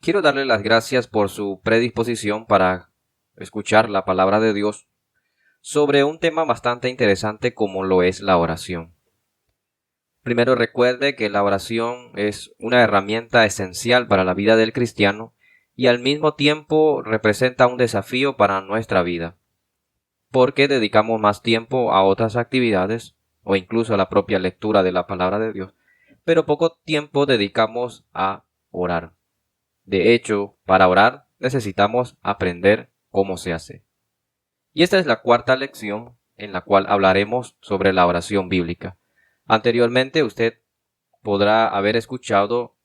Quiero darle las gracias por su predisposición para escuchar la palabra de Dios sobre un tema bastante interesante como lo es la oración. Primero recuerde que la oración es una herramienta esencial para la vida del cristiano y al mismo tiempo representa un desafío para nuestra vida, porque dedicamos más tiempo a otras actividades o incluso a la propia lectura de la palabra de Dios, pero poco tiempo dedicamos a orar. De hecho, para orar necesitamos aprender cómo se hace. Y esta es la cuarta lección en la cual hablaremos sobre la oración bíblica. Anteriormente usted podrá haber escuchado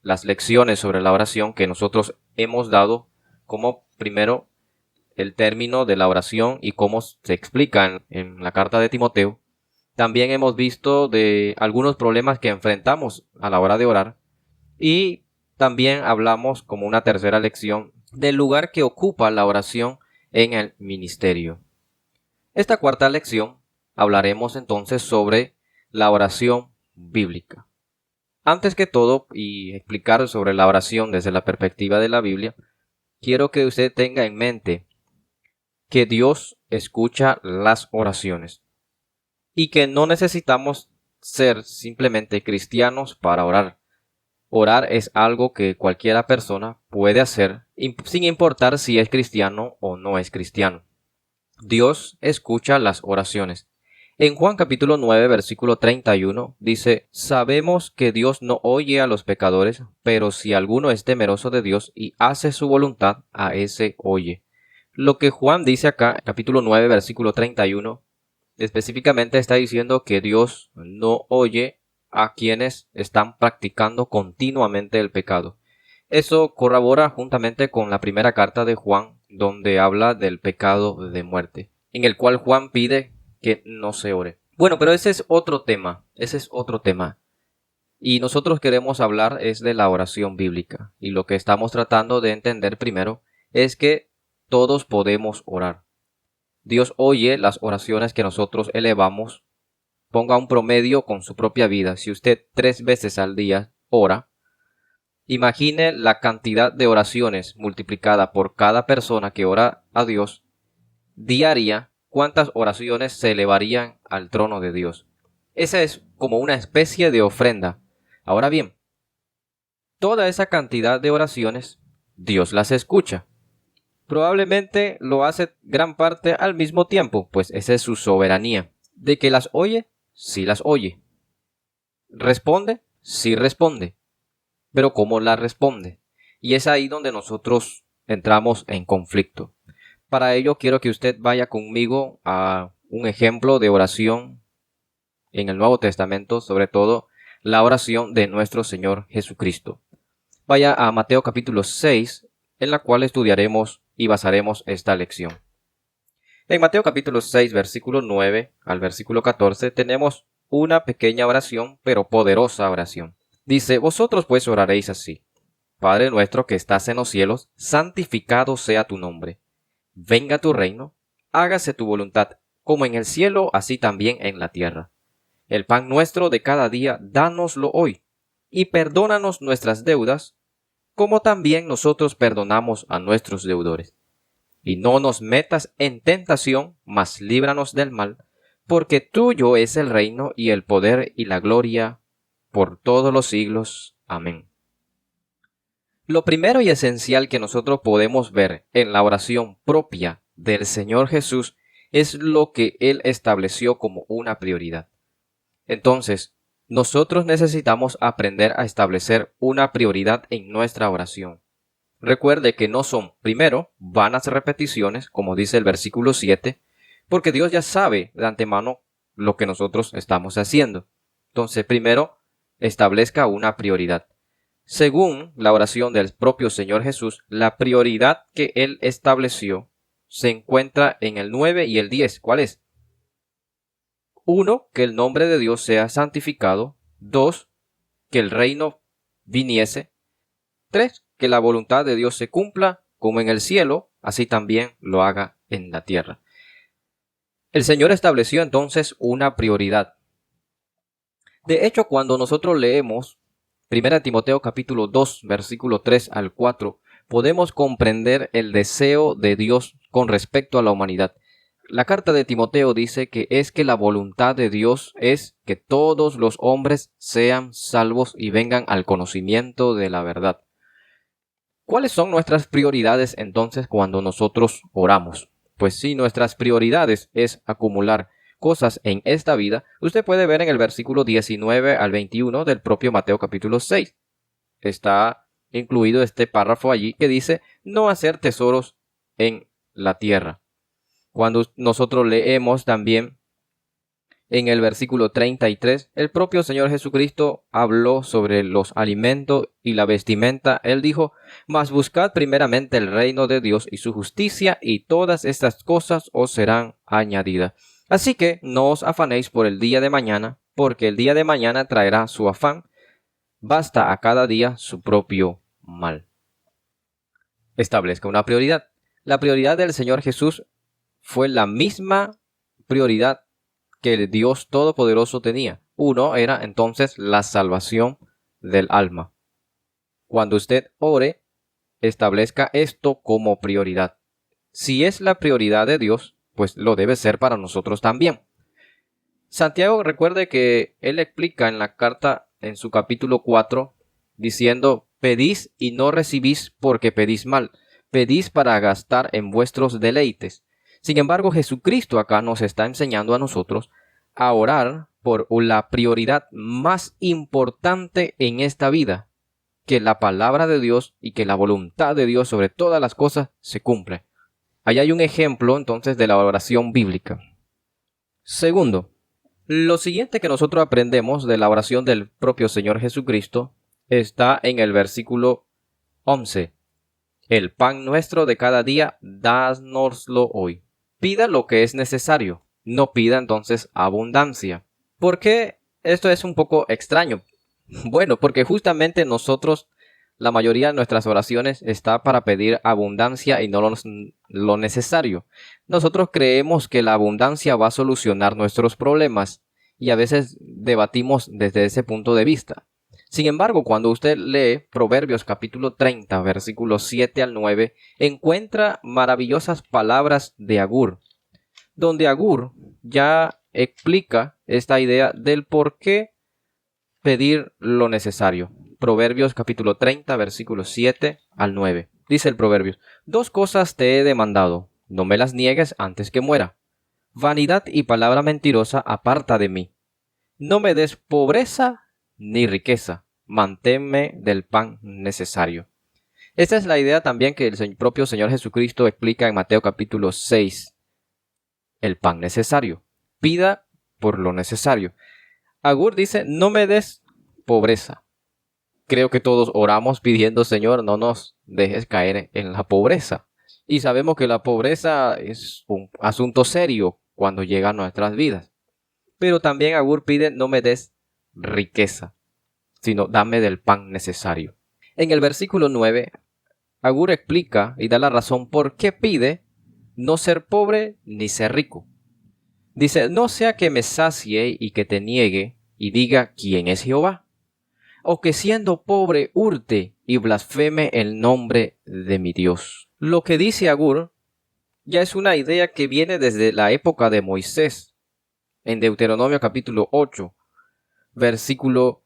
las lecciones sobre la oración que nosotros hemos dado, como primero el término de la oración y cómo se explica en la carta de Timoteo. También hemos visto de algunos problemas que enfrentamos a la hora de orar y también hablamos como una tercera lección del lugar que ocupa la oración en el ministerio. Esta cuarta lección hablaremos entonces sobre la oración bíblica. Antes que todo, y explicar sobre la oración desde la perspectiva de la Biblia, quiero que usted tenga en mente que Dios escucha las oraciones y que no necesitamos ser simplemente cristianos para orar. Orar es algo que cualquiera persona puede hacer sin importar si es cristiano o no es cristiano. Dios escucha las oraciones. En Juan capítulo 9, versículo 31 dice: Sabemos que Dios no oye a los pecadores, pero si alguno es temeroso de Dios y hace su voluntad, a ese oye. Lo que Juan dice acá, capítulo 9, versículo 31, específicamente está diciendo que Dios no oye a quienes están practicando continuamente el pecado. Eso corrobora juntamente con la primera carta de Juan, donde habla del pecado de muerte, en el cual Juan pide que no se ore. Bueno, pero ese es otro tema, Y nosotros queremos hablar es de la oración bíblica, y lo que estamos tratando de entender primero es que todos podemos orar. Dios oye las oraciones que nosotros elevamos. Ponga un promedio con su propia vida. Si usted 3 veces al día ora, imagine la cantidad de oraciones multiplicada por cada persona que ora a Dios diaria, cuántas oraciones se elevarían al trono de Dios. Esa es como una especie de ofrenda. Ahora bien, toda esa cantidad de oraciones, Dios las escucha. Probablemente lo hace gran parte al mismo tiempo, pues esa es su soberanía. De que las oye, sí las oye. Responde, sí responde. Pero ¿cómo la responde? Y es ahí donde nosotros entramos en conflicto. Para ello quiero que usted vaya conmigo a un ejemplo de oración en el Nuevo Testamento, sobre todo la oración de nuestro Señor Jesucristo. Vaya a Mateo capítulo 6, en la cual estudiaremos y basaremos esta lección. En Mateo capítulo 6, versículo 9 al versículo 14, tenemos una pequeña oración, pero poderosa oración. Dice: Vosotros pues oraréis así: Padre nuestro que estás en los cielos, santificado sea tu nombre. Venga tu reino, hágase tu voluntad, como en el cielo, así también en la tierra. El pan nuestro de cada día, dánoslo hoy, y perdónanos nuestras deudas, como también nosotros perdonamos a nuestros deudores. Y no nos metas en tentación, mas líbranos del mal, porque tuyo es el reino y el poder y la gloria por todos los siglos. Amén. Lo primero y esencial que nosotros podemos ver en la oración propia del Señor Jesús es lo que Él estableció como una prioridad. Entonces, nosotros necesitamos aprender a establecer una prioridad en nuestra oración. Recuerde que no son, primero, vanas repeticiones, como dice el versículo 7, porque Dios ya sabe de antemano lo que nosotros estamos haciendo. Entonces, primero, establezca una prioridad. Según la oración del propio Señor Jesús, la prioridad que Él estableció se encuentra en el 9 y el 10. ¿Cuál es? 1. Que el nombre de Dios sea santificado. 2. Que el reino viniese. 3. Que la voluntad de Dios se cumpla, como en el cielo, así también lo haga en la tierra. El Señor estableció entonces una prioridad. De hecho, cuando nosotros leemos 1 Timoteo capítulo 2, versículo 3 al 4, podemos comprender el deseo de Dios con respecto a la humanidad. La carta de Timoteo dice que la voluntad de Dios es que todos los hombres sean salvos y vengan al conocimiento de la verdad. ¿Cuáles son nuestras prioridades entonces cuando nosotros oramos? Pues si nuestras prioridades es acumular cosas en esta vida, usted puede ver en el versículo 19 al 21 del propio Mateo capítulo 6. Está incluido este párrafo allí que dice no hacer tesoros en la tierra. Cuando nosotros leemos también en el versículo 33, el propio Señor Jesucristo habló sobre los alimentos y la vestimenta. Él dijo, mas buscad primeramente el reino de Dios y su justicia, y todas estas cosas os serán añadidas. Así que no os afanéis por el día de mañana, porque el día de mañana traerá su afán. Basta a cada día su propio mal. Establezca una prioridad. La prioridad del Señor Jesús fue la misma prioridad que el Dios Todopoderoso tenía. Uno era entonces la salvación del alma. Cuando usted ore, establezca esto como prioridad. Si es la prioridad de Dios, pues lo debe ser para nosotros también. Santiago, recuerde que él explica en la carta en su capítulo 4, diciendo, pedís y no recibís porque pedís mal, pedís para gastar en vuestros deleites. Sin embargo, Jesucristo acá nos está enseñando a nosotros a orar por la prioridad más importante en esta vida, que la palabra de Dios y que la voluntad de Dios sobre todas las cosas se cumple. Ahí hay un ejemplo entonces de la oración bíblica. Segundo, lo siguiente que nosotros aprendemos de la oración del propio Señor Jesucristo está en el versículo 11. El pan nuestro de cada día, dánoslo hoy. Pida lo que es necesario, no pida entonces abundancia. ¿Por qué esto es un poco extraño? Bueno, porque justamente nosotros, la mayoría de nuestras oraciones está para pedir abundancia y no lo necesario. Nosotros creemos que la abundancia va a solucionar nuestros problemas y a veces debatimos desde ese punto de vista. Sin embargo, cuando usted lee Proverbios capítulo 30, versículos 7 al 9, encuentra maravillosas palabras de Agur, donde Agur ya explica esta idea del por qué pedir lo necesario. Proverbios capítulo 30, versículos 7 al 9. Dice el Proverbios, dos cosas te he demandado, no me las niegues antes que muera. Vanidad y palabra mentirosa aparta de mí. No me des pobreza ni riqueza, manténme del pan necesario. Esta es la idea también que el propio Señor Jesucristo explica en Mateo capítulo 6. El pan necesario. Pida por lo necesario. Agur dice, no me des pobreza. Creo que todos oramos pidiendo, Señor, no nos dejes caer en la pobreza. Y sabemos que la pobreza es un asunto serio cuando llega a nuestras vidas. Pero también Agur pide, no me des riqueza, sino dame del pan necesario. En el versículo 9, Agur explica y da la razón por qué pide no ser pobre ni ser rico. Dice, no sea que me sacie y que te niegue y diga quién es Jehová, o que siendo pobre hurte y blasfeme el nombre de mi Dios. Lo que dice Agur ya es una idea que viene desde la época de Moisés. En Deuteronomio capítulo 8, versículo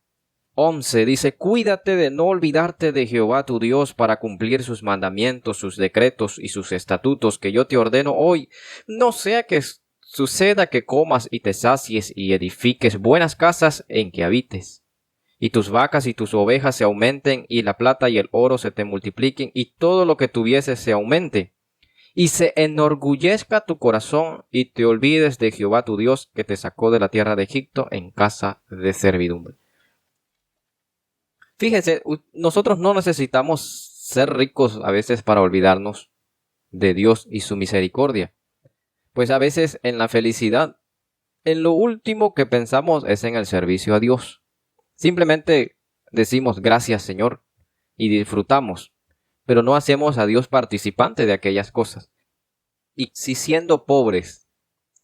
11 dice, cuídate de no olvidarte de Jehová tu Dios para cumplir sus mandamientos, sus decretos y sus estatutos que yo te ordeno hoy. No sea que suceda que comas y te sacies y edifiques buenas casas en que habites, y tus vacas y tus ovejas se aumenten, y la plata y el oro se te multipliquen, y todo lo que tuvieses se aumente, y se enorgullezca tu corazón, y te olvides de Jehová tu Dios, que te sacó de la tierra de Egipto en casa de servidumbre. Fíjense, nosotros no necesitamos ser ricos a veces para olvidarnos de Dios y su misericordia. Pues a veces en la felicidad, en lo último que pensamos es en el servicio a Dios. Simplemente decimos gracias Señor y disfrutamos, pero no hacemos a Dios participante de aquellas cosas. Y si siendo pobres,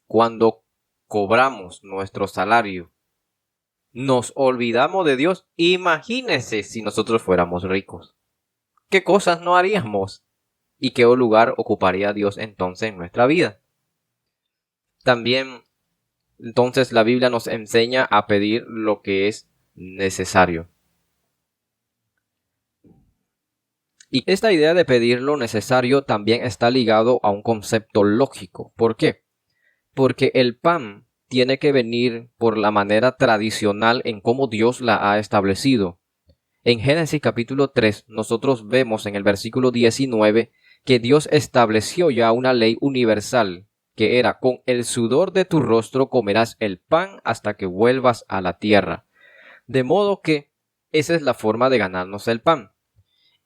cuando cobramos nuestro salario, nos olvidamos de Dios. Imagínense si nosotros fuéramos ricos. ¿Qué cosas no haríamos? ¿Y qué lugar ocuparía Dios entonces en nuestra vida? También, entonces, la Biblia nos enseña a pedir lo que es necesario. Y esta idea de pedir lo necesario también está ligado a un concepto lógico. ¿Por qué? Porque el pan tiene que venir por la manera tradicional en cómo Dios la ha establecido. En Génesis capítulo 3, nosotros vemos en el versículo 19 que Dios estableció ya una ley universal, que era: con el sudor de tu rostro comerás el pan hasta que vuelvas a la tierra. De modo que esa es la forma de ganarnos el pan.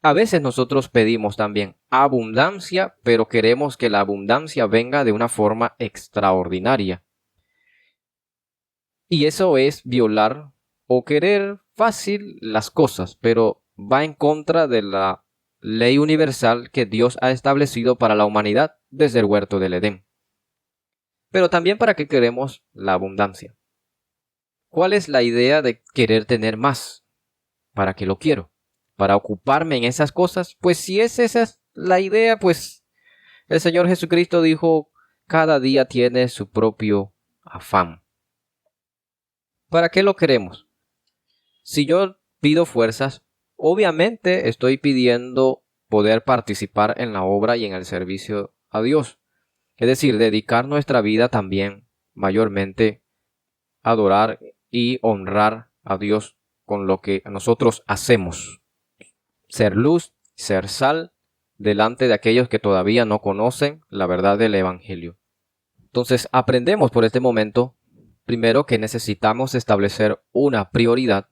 A veces nosotros pedimos también abundancia, pero queremos que la abundancia venga de una forma extraordinaria. Y eso es violar o querer fácil las cosas, pero va en contra de la ley universal que Dios ha establecido para la humanidad desde el huerto del Edén. Pero también, ¿para qué queremos la abundancia? ¿Cuál es la idea de querer tener más? ¿Para qué lo quiero? ¿Para ocuparme en esas cosas? Pues si esa es la idea, pues el Señor Jesucristo dijo: cada día tiene su propio afán. ¿Para qué lo queremos? Si yo pido fuerzas, obviamente estoy pidiendo poder participar en la obra y en el servicio a Dios. Es decir, dedicar nuestra vida también mayormente a adorar y honrar a Dios con lo que nosotros hacemos. Ser luz, ser sal delante de aquellos que todavía no conocen la verdad del Evangelio. Entonces, aprendemos por este momento, primero, que necesitamos establecer una prioridad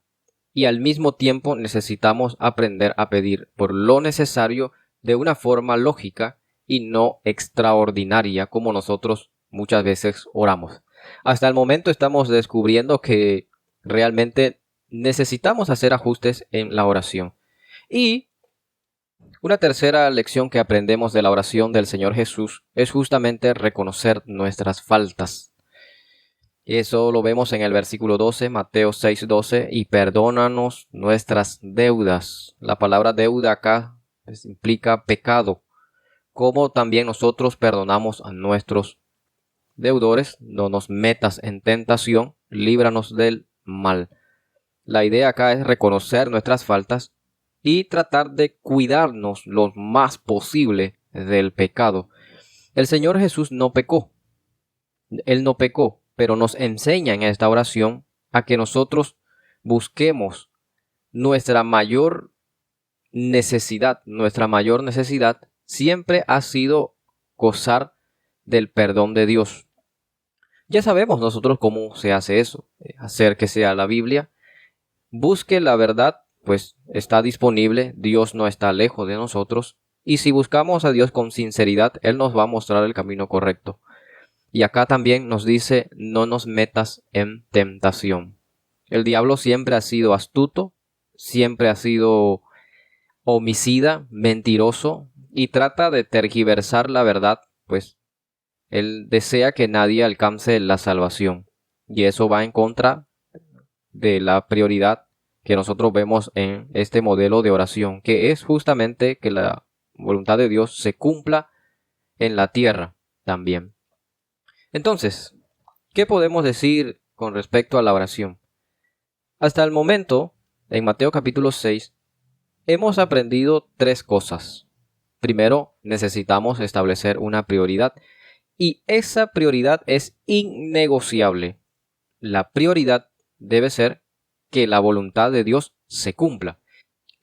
y al mismo tiempo necesitamos aprender a pedir por lo necesario de una forma lógica y no extraordinaria como nosotros muchas veces oramos. Hasta el momento estamos descubriendo que realmente necesitamos hacer ajustes en la oración. Y una tercera lección que aprendemos de la oración del Señor Jesús es justamente reconocer nuestras faltas. Eso lo vemos en el versículo 12, Mateo 6:12, y perdónanos nuestras deudas. La palabra deuda acá implica pecado, como también nosotros perdonamos a nuestros deudores. No nos metas en tentación, líbranos del mal. La idea acá es reconocer nuestras faltas y tratar de cuidarnos lo más posible del pecado. El Señor Jesús no pecó. Él no pecó, pero nos enseña en esta oración a que nosotros busquemos nuestra mayor necesidad. Nuestra mayor necesidad siempre ha sido gozar del perdón de Dios. Ya sabemos nosotros cómo se hace eso. Acérquese a la Biblia, busque la verdad, pues está disponible. Dios no está lejos de nosotros. Y si buscamos a Dios con sinceridad, Él nos va a mostrar el camino correcto. Y acá también nos dice: no nos metas en tentación. El diablo siempre ha sido astuto, siempre ha sido homicida, mentiroso, y trata de tergiversar la verdad, pues él desea que nadie alcance la salvación. Y eso va en contra de la prioridad que nosotros vemos en este modelo de oración, que es justamente que la voluntad de Dios se cumpla en la tierra también. Entonces, ¿qué podemos decir con respecto a la oración? Hasta el momento, en Mateo capítulo 6, hemos aprendido tres cosas. Primero, necesitamos establecer una prioridad, y esa prioridad es innegociable. La prioridad debe ser que la voluntad de Dios se cumpla.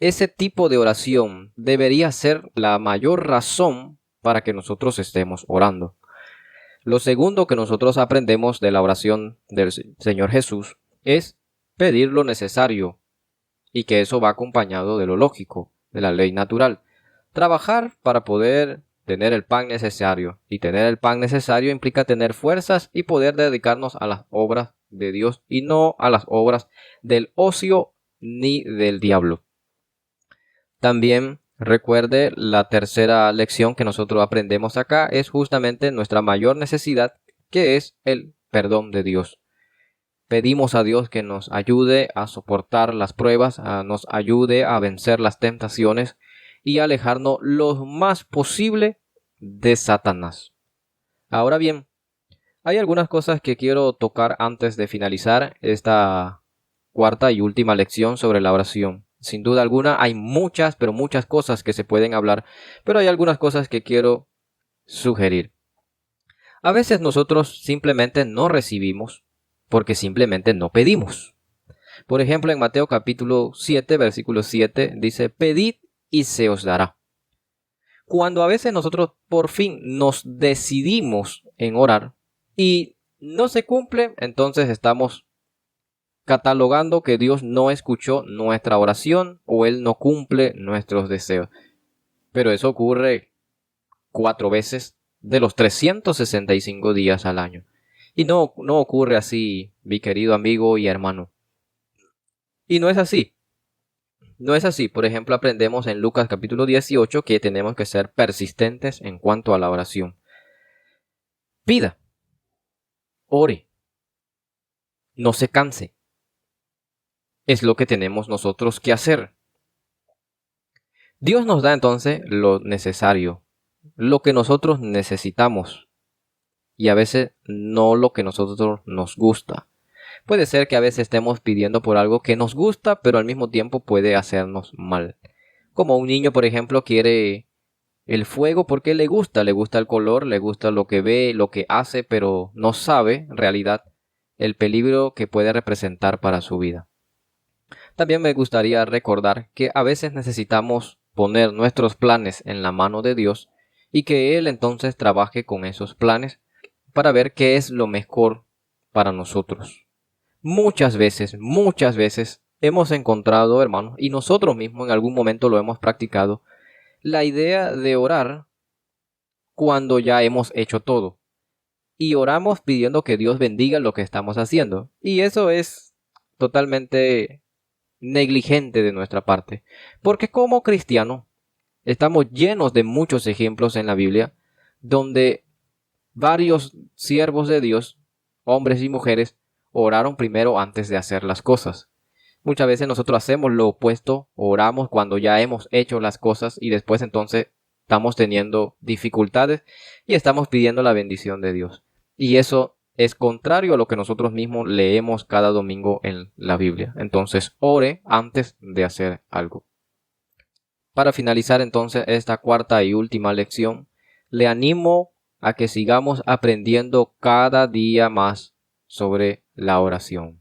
Ese tipo de oración debería ser la mayor razón para que nosotros estemos orando. Lo segundo que nosotros aprendemos de la oración del Señor Jesús es pedir lo necesario, y que eso va acompañado de lo lógico, de la ley natural. Trabajar para poder tener el pan necesario, y tener el pan necesario implica tener fuerzas y poder dedicarnos a las obras de Dios y no a las obras del ocio ni del diablo. También recuerde, la tercera lección que nosotros aprendemos acá es justamente nuestra mayor necesidad, que es el perdón de Dios. pedimos a Dios que nos ayude a soportar las pruebas, nos ayude a vencer las tentaciones y alejarnos lo más posible de Satanás. Ahora bien, hay algunas cosas que quiero tocar antes de finalizar esta cuarta y última lección sobre la oración. Sin duda alguna hay muchas, pero muchas cosas que se pueden hablar, pero hay algunas cosas que quiero sugerir. A veces nosotros simplemente no recibimos porque simplemente no pedimos. Por ejemplo, en Mateo capítulo 7, versículo 7, dice, pedid y se os dará. Cuando a veces nosotros por fin nos decidimos en orar y no se cumple, entonces estamos catalogando que Dios no escuchó nuestra oración o Él no cumple nuestros deseos. Pero eso ocurre 4 veces de los 365 días al año. Y no ocurre así, mi querido amigo y hermano. Y no es así. No es así. Por ejemplo, aprendemos en Lucas capítulo 18 que tenemos que ser persistentes en cuanto a la oración. Pida. Ore. No se canse. Es lo que tenemos nosotros que hacer. Dios nos da entonces lo necesario, lo que nosotros necesitamos. Y a veces no lo que nosotros nos gusta. Puede ser que a veces estemos pidiendo por algo que nos gusta, pero al mismo tiempo puede hacernos mal. Como un niño, por ejemplo, quiere el fuego porque le gusta el color, le gusta lo que ve, lo que hace, pero no sabe en realidad el peligro que puede representar para su vida. También me gustaría recordar que a veces necesitamos poner nuestros planes en la mano de Dios y que Él entonces trabaje con esos planes para ver qué es lo mejor para nosotros. Muchas veces hemos encontrado, hermanos, y nosotros mismos en algún momento lo hemos practicado, la idea de orar cuando ya hemos hecho todo. Y oramos pidiendo que Dios bendiga lo que estamos haciendo. Y eso es totalmente negligente de nuestra parte. Porque como cristianos estamos llenos de muchos ejemplos en la Biblia donde varios siervos de Dios, hombres y mujeres, oraron primero antes de hacer las cosas. Muchas veces nosotros hacemos lo opuesto, oramos cuando ya hemos hecho las cosas y después entonces estamos teniendo dificultades y estamos pidiendo la bendición de Dios. Y eso es contrario a lo que nosotros mismos leemos cada domingo en la Biblia. Entonces, ore antes de hacer algo. Para finalizar entonces esta cuarta y última lección, le animo a que sigamos aprendiendo cada día más sobre la oración.